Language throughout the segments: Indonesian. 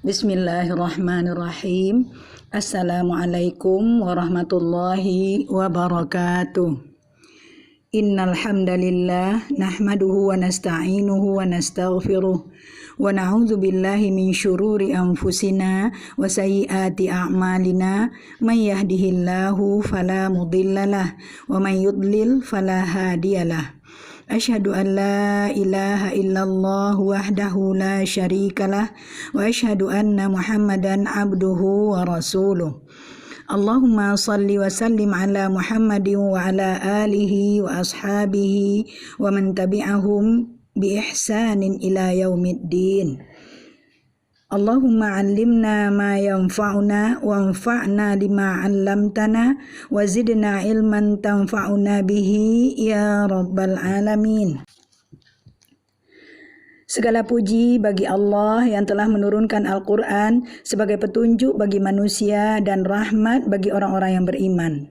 Bismillahirrahmanirrahim. Assalamualaikum warahmatullahi wabarakatuh. Innal hamdalillah nahmaduhu wa nasta'inuhu wa nastaghfiruh wa na'udzu billahi min syururi anfusina wa sayyiati a'malina may yahdihillahu fala mudhillalah wa may yudlil fala hadiyalah. Asyhadu an la ilaha illallah wahdahu la syarikalah wa asyhadu anna Muhammadan abduhu wa rasuluh. Allahumma salli wa sallim ala Muhammadin wa ala alihi wa ashabihi wa man tabi'ahum bi ihsanin ila yaumiddin. Allahumma 'allimna ma yanfa'una wanfa'na lima 'allamtana wa zidna ilman tanfa'una bihi ya rabbal alamin. Segala puji bagi Allah yang telah menurunkan Al-Quran sebagai petunjuk bagi manusia dan rahmat bagi orang-orang yang beriman.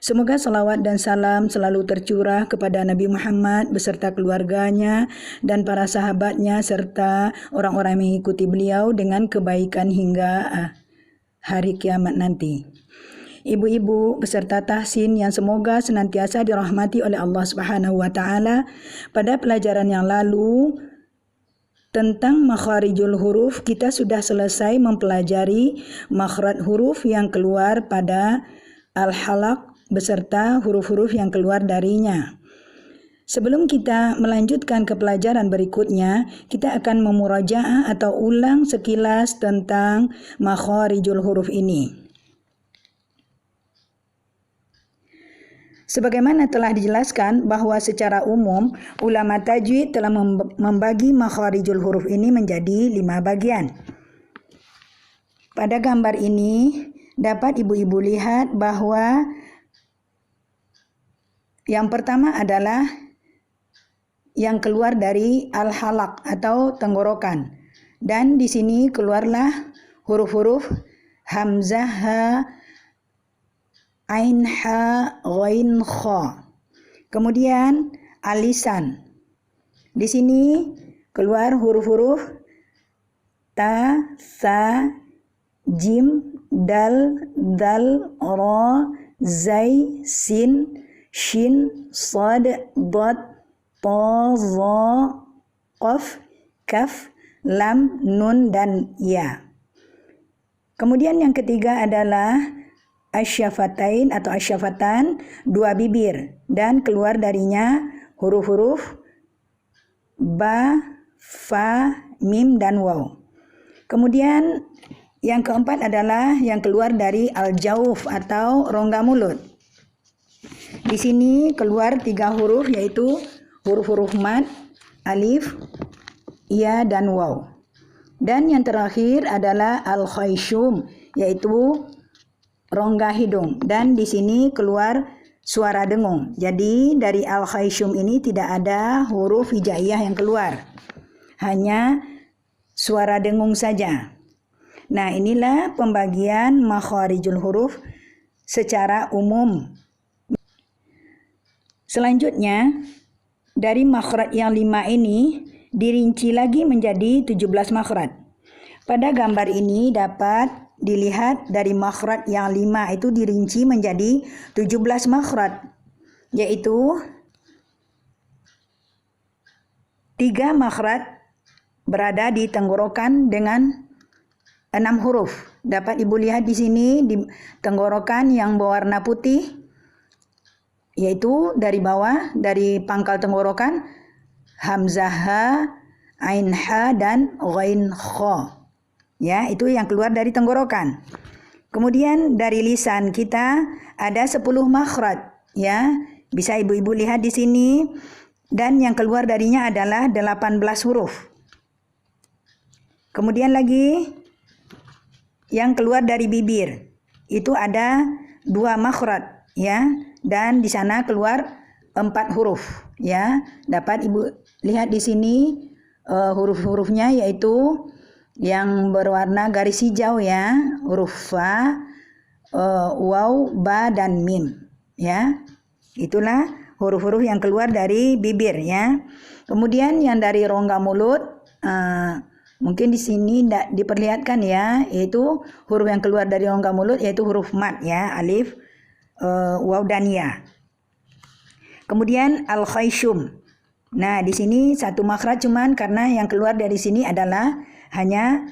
Semoga salawat dan salam selalu tercurah kepada Nabi Muhammad beserta keluarganya dan para sahabatnya serta orang-orang yang mengikuti beliau dengan kebaikan hingga hari kiamat nanti. Ibu-ibu beserta tahsin yang semoga senantiasa dirahmati oleh Allah Subhanahu wa taala, pada pelajaran yang lalu tentang makharijul huruf kita sudah selesai mempelajari makhraj huruf yang keluar pada al-halaq beserta huruf-huruf yang keluar darinya. Sebelum kita melanjutkan ke pelajaran berikutnya, kita akan memurajaah atau ulang sekilas tentang makharijul huruf ini. Sebagaimana telah dijelaskan bahwa secara umum ulama tajwid telah membagi makharijul huruf ini menjadi 5 bagian. Pada gambar ini dapat ibu-ibu lihat bahwa yang pertama adalah yang keluar dari al-halaq atau tenggorokan. Dan di sini keluarlah huruf-huruf hamzah, ha, ain, ha, ghain, kha. Kemudian alisan. Di sini keluar huruf-huruf ta, sa, jim, dal, dal, ra, zai, sin, shin, sad, dad, ta, za, qaf, kaf, lam, nun, dan ya. Kemudian yang ketiga adalah asyafatain atau asyafatan, 2 bibir, dan keluar darinya huruf-huruf ba, fa, mim, dan waw. Kemudian yang keempat adalah yang keluar dari al-jauf atau rongga mulut. Di sini keluar 3 huruf, yaitu huruf-huruf mad, alif, ya, dan waw. Dan yang terakhir adalah al-khayshum, yaitu rongga hidung, dan di sini keluar suara dengung. Jadi dari al-khayshum ini tidak ada huruf hijaiyah yang keluar, hanya suara dengung saja. Nah, inilah pembagian makharijul huruf secara umum. Selanjutnya, dari makhraj yang 5 ini dirinci lagi menjadi 17 makhraj. Pada gambar ini dapat dilihat dari makhraj yang 5 itu dirinci menjadi 17 makhraj, yaitu 3 makhraj berada di tenggorokan dengan 6 huruf. Dapat ibu lihat di sini di tenggorokan yang berwarna putih, yaitu dari bawah, dari pangkal tenggorokan, hamzah, ha, ain, ha, dan ghain, kha. Ya, itu yang keluar dari tenggorokan. Kemudian dari lisan kita ada 10 makhraj, ya. Bisa ibu-ibu lihat di sini, dan yang keluar darinya adalah 18 huruf. Kemudian lagi yang keluar dari bibir itu ada 2 makhraj, ya. Dan di sana keluar 4 huruf, ya. Dapat ibu lihat di sini huruf-hurufnya, yaitu yang berwarna garis hijau, ya, huruf fa, waw, ba, dan mim, ya. Itulah huruf-huruf yang keluar dari bibir, ya. Kemudian yang dari rongga mulut Mungkin di sini tidak diperlihatkan ya, yaitu huruf yang keluar dari rongga mulut yaitu huruf mad ya, alif, waw dan ya. Kemudian al-khayshum. Nah, di sini satu makhraj cuman karena yang keluar dari sini adalah hanya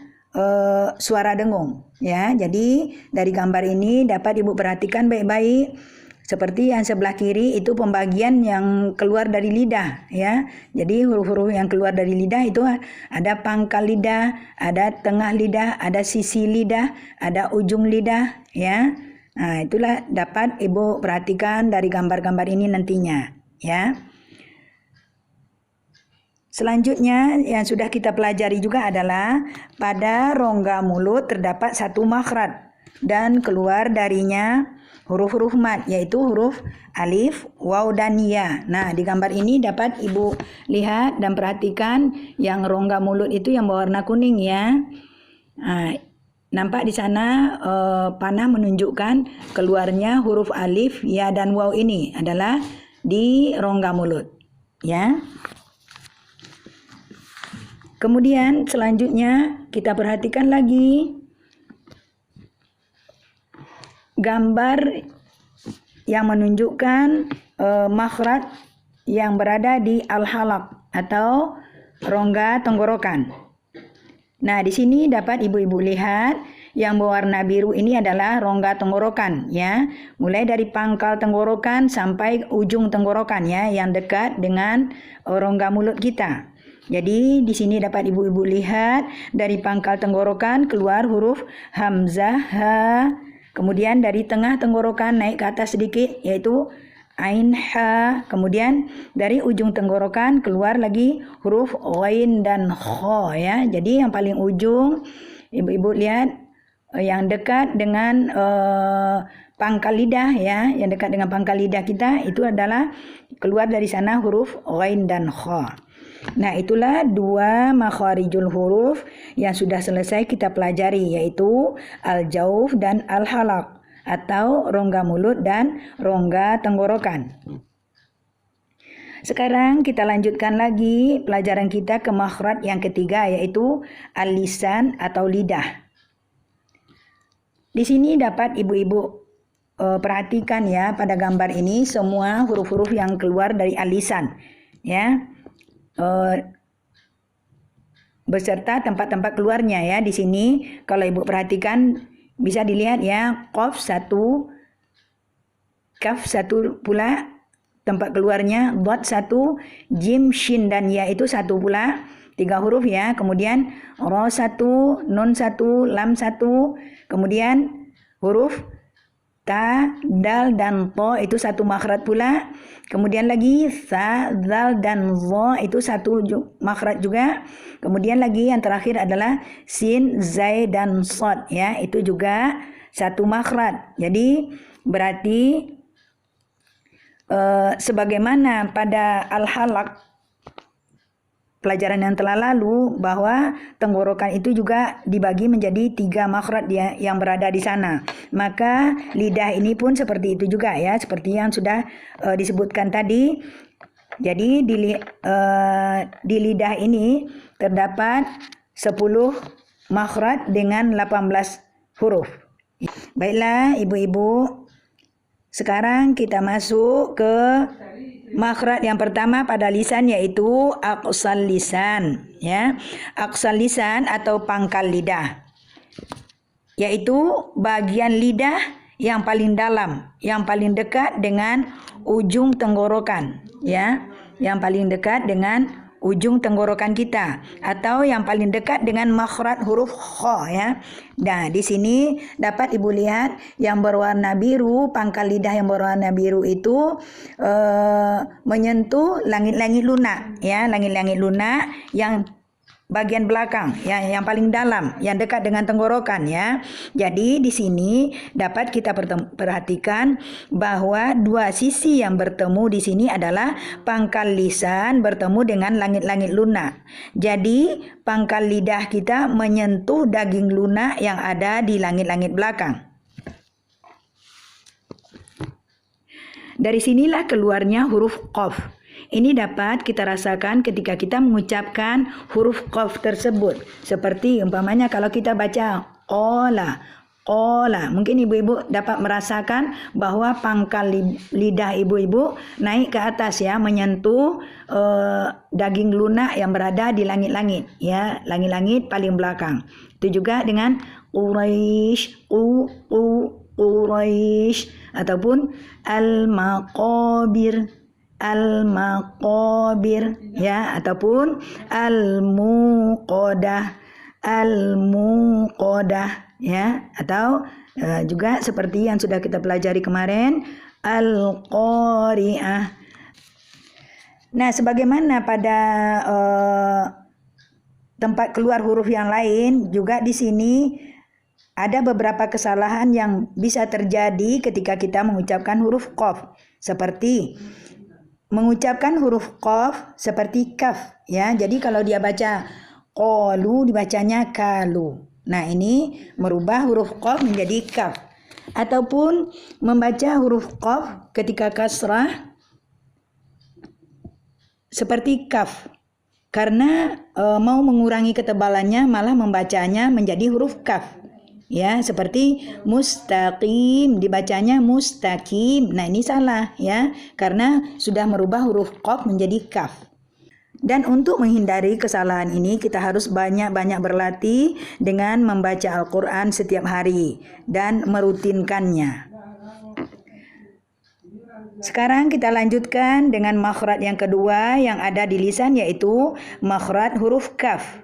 suara dengung ya. Jadi dari gambar ini dapat Ibu perhatikan baik-baik. Seperti yang sebelah kiri itu pembagian yang keluar dari lidah ya. Jadi huruf-huruf yang keluar dari lidah itu ada pangkal lidah, ada tengah lidah, ada sisi lidah, ada ujung lidah ya. Nah, itulah dapat Ibu perhatikan dari gambar-gambar ini nantinya ya. Selanjutnya yang sudah kita pelajari juga adalah pada rongga mulut terdapat satu makhraj dan keluar darinya huruf-huruf mad yaitu huruf alif, waw dan ya. Nah, di gambar ini dapat Ibu lihat dan perhatikan yang rongga mulut itu yang berwarna kuning ya. Nah, nampak di sana panah menunjukkan keluarnya huruf alif, ya dan waw ini adalah di rongga mulut ya. Kemudian selanjutnya kita perhatikan lagi gambar yang menunjukkan makhraj yang berada di al-halaq atau rongga tenggorokan. Nah, di sini dapat ibu-ibu lihat yang berwarna biru ini adalah rongga tenggorokan ya. Mulai dari pangkal tenggorokan sampai ujung tenggorokan ya, yang dekat dengan rongga mulut kita. Jadi di sini dapat ibu-ibu lihat dari pangkal tenggorokan keluar huruf hamzah, ha. Kemudian dari tengah tenggorokan naik ke atas sedikit yaitu ain, ha. Kemudian dari ujung tenggorokan keluar lagi huruf ghain dan kha ya. Jadi yang paling ujung ibu-ibu lihat yang dekat dengan pangkal lidah ya, yang dekat dengan pangkal lidah kita itu adalah keluar dari sana huruf ghain dan kha. Nah, itulah dua makharijul huruf yang sudah selesai kita pelajari yaitu al-jauf dan al-halaq atau rongga mulut dan rongga tenggorokan. Sekarang kita lanjutkan lagi pelajaran kita ke makhraj yang ketiga yaitu al-lisan atau lidah. Di sini dapat ibu-ibu perhatikan ya pada gambar ini semua huruf-huruf yang keluar dari al-lisan ya. Beserta tempat-tempat keluarnya ya. Di sini kalau ibu perhatikan bisa dilihat ya, qaf satu, kaf satu pula tempat keluarnya, dot satu, jim, shin dan ya itu satu pula, 3 huruf ya. Kemudian ra satu, nun satu, lam satu, kemudian huruf ta, dal dan to itu satu makhraj pula. Kemudian lagi sa, zal dan zo itu satu makhraj juga. Kemudian lagi yang terakhir adalah sin, zai dan shad ya, itu juga satu makhraj. Jadi berarti sebagaimana pada al-halaq pelajaran yang telah lalu bahwa tenggorokan itu juga dibagi menjadi 3 makhraj yang berada di sana. Maka lidah ini pun seperti itu juga ya, seperti yang sudah disebutkan tadi. Jadi di lidah ini terdapat 10 makhraj dengan 18 huruf. Baiklah ibu-ibu, sekarang kita masuk ke makhraj yang pertama pada lisan yaitu aqsal lisan ya. Aqsal lisan atau pangkal lidah yaitu bagian lidah yang paling dalam, yang paling dekat dengan ujung tenggorokan ya, yang paling dekat dengan ujung tenggorokan kita atau yang paling dekat dengan makhraj huruf kha ya. Nah, di sini dapat ibu lihat yang berwarna biru, pangkal lidah yang berwarna biru itu menyentuh langit-langit lunak ya, langit-langit lunak yang bagian belakang yang paling dalam, yang dekat dengan tenggorokan ya. Jadi di sini dapat kita perhatikan bahwa dua sisi yang bertemu di sini adalah pangkal lisan bertemu dengan langit-langit lunak. Jadi pangkal lidah kita menyentuh daging lunak yang ada di langit-langit belakang. Dari sinilah keluarnya huruf qaf Ini dapat kita rasakan ketika kita mengucapkan huruf qaf tersebut. Seperti umpamanya kalau kita baca ola, ola. Mungkin ibu-ibu dapat merasakan bahwa pangkal lidah ibu-ibu naik ke atas ya, menyentuh daging lunak yang berada di langit-langit ya, langit-langit paling belakang. Itu juga dengan Quraisy, Quraisy ataupun al-maqabir, al-maqabir ya, ataupun al-muqadah, al-muqadah ya, atau juga seperti yang sudah kita pelajari kemarin, al-qari'ah. Nah, sebagaimana pada tempat keluar huruf yang lain, juga di sini ada beberapa kesalahan yang bisa terjadi ketika kita mengucapkan huruf qaf. Seperti mengucapkan huruf qaf seperti kaf ya. Jadi kalau dia baca qalu dibacanya kalu. Nah, ini merubah huruf qaf menjadi kaf. Ataupun membaca huruf qaf ketika kasrah seperti kaf. Karena mau mengurangi ketebalannya malah membacanya menjadi huruf kaf. Ya, seperti mustaqim dibacanya mustaqim. Nah, ini salah ya, karena sudah merubah huruf qaf menjadi kaf. Dan untuk menghindari kesalahan ini kita harus banyak-banyak berlatih dengan membaca Al-Qur'an setiap hari dan merutinkannya. Sekarang kita lanjutkan dengan makhraj yang kedua yang ada di lisan, yaitu makhraj huruf kaf.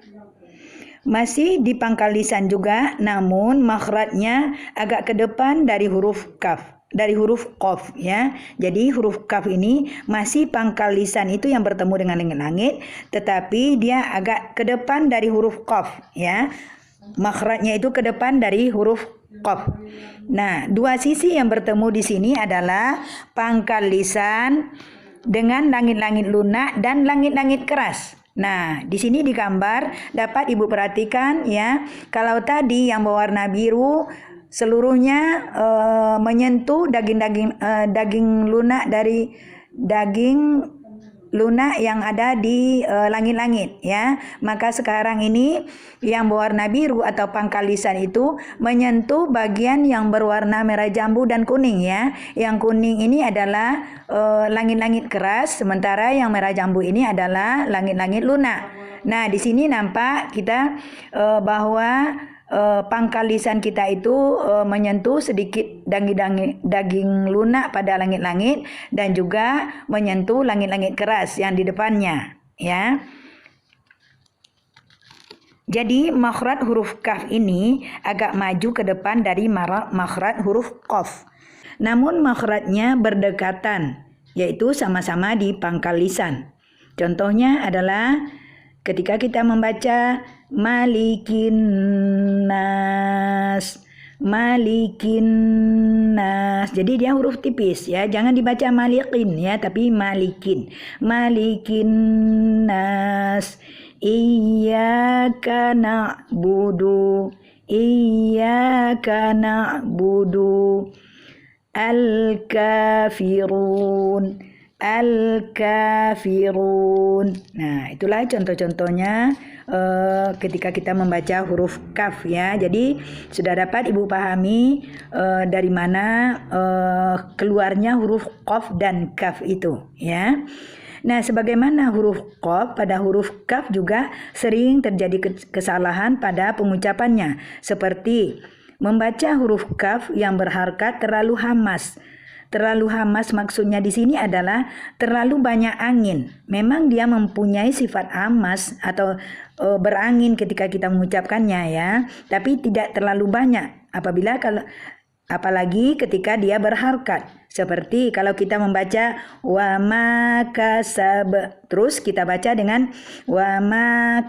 Masih di pangkal lisan juga, namun makhrajnya agak ke depan dari huruf kaf, dari huruf qaf ya. Jadi huruf kaf ini masih pangkal lisan itu yang bertemu dengan langit-langit, tetapi dia agak ke depan dari huruf qaf ya. Makhrajnya itu ke depan dari huruf qaf. Nah, dua sisi yang bertemu di sini adalah pangkal lisan dengan langit-langit lunak dan langit-langit keras. Nah, di sini digambar dapat Ibu perhatikan ya. Kalau tadi yang berwarna biru seluruhnya menyentuh daging lunak dari daging lunak yang ada di langit-langit ya. Maka sekarang ini yang berwarna biru atau pangkal lisan itu menyentuh bagian yang berwarna merah jambu dan kuning ya. Yang kuning ini adalah langit-langit keras, sementara yang merah jambu ini adalah langit-langit lunak. Nah, di sini nampak kita bahwa pangkal lisan kita itu menyentuh sedikit daging lunak pada langit-langit dan juga menyentuh langit-langit keras yang di depannya ya. Jadi makhraj huruf kaf ini agak maju ke depan dari makhraj huruf qaf. Namun makhrajnya berdekatan, yaitu sama-sama di pangkal lisan. Contohnya adalah ketika kita membaca Malikin nas, Malikin nas. Jadi dia huruf tipis ya, jangan dibaca malikin ya, tapi malikin. Malikin nas. Iyyaka na'budu, Iyyaka na'budu. Al-kafirun, Al-kafirun. Nah, itulah contoh-contohnya ketika kita membaca huruf kaf ya. Jadi sudah dapat Ibu pahami dari mana keluarnya huruf qaf dan kaf itu ya. Nah, sebagaimana huruf qaf, pada huruf kaf juga sering terjadi kesalahan pada pengucapannya, seperti membaca huruf kaf yang berharakat terlalu hamas. Terlalu hamas maksudnya di sini adalah terlalu banyak angin. Memang dia mempunyai sifat hamas atau berangin ketika kita mengucapkannya ya, tapi tidak terlalu banyak apalagi ketika dia berharakat. Seperti kalau kita membaca wa ma kasab, terus kita baca dengan wa ma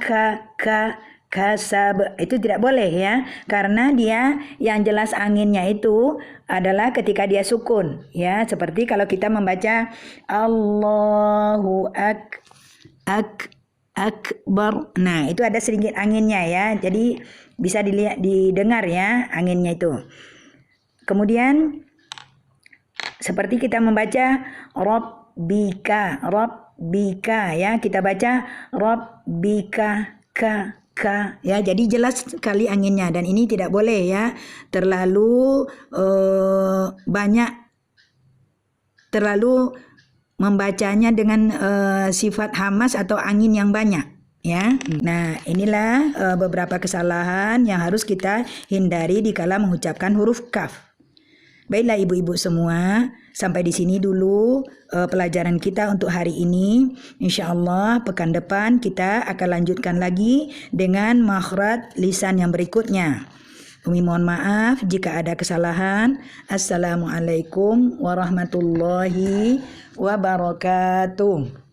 kasab, itu tidak boleh ya, karena dia yang jelas anginnya itu adalah ketika dia sukun ya. Seperti kalau kita membaca Allahu akbar, nah itu ada sedikit anginnya ya, jadi bisa didengar ya anginnya itu. Kemudian seperti kita membaca Rabbika, rabbika ya. Kita baca rabbika ka ya. Jadi jelas sekali anginnya, dan ini tidak boleh ya terlalu membacanya dengan sifat hamas atau angin yang banyak ya. Nah, inilah beberapa kesalahan yang harus kita hindari dikala mengucapkan huruf kaf. Baiklah ibu-ibu semua, sampai di sini dulu pelajaran kita untuk hari ini. InsyaAllah pekan depan kita akan lanjutkan lagi dengan makhraj lisan yang berikutnya. Umi mohon maaf jika ada kesalahan. Assalamualaikum warahmatullahi wabarakatuh.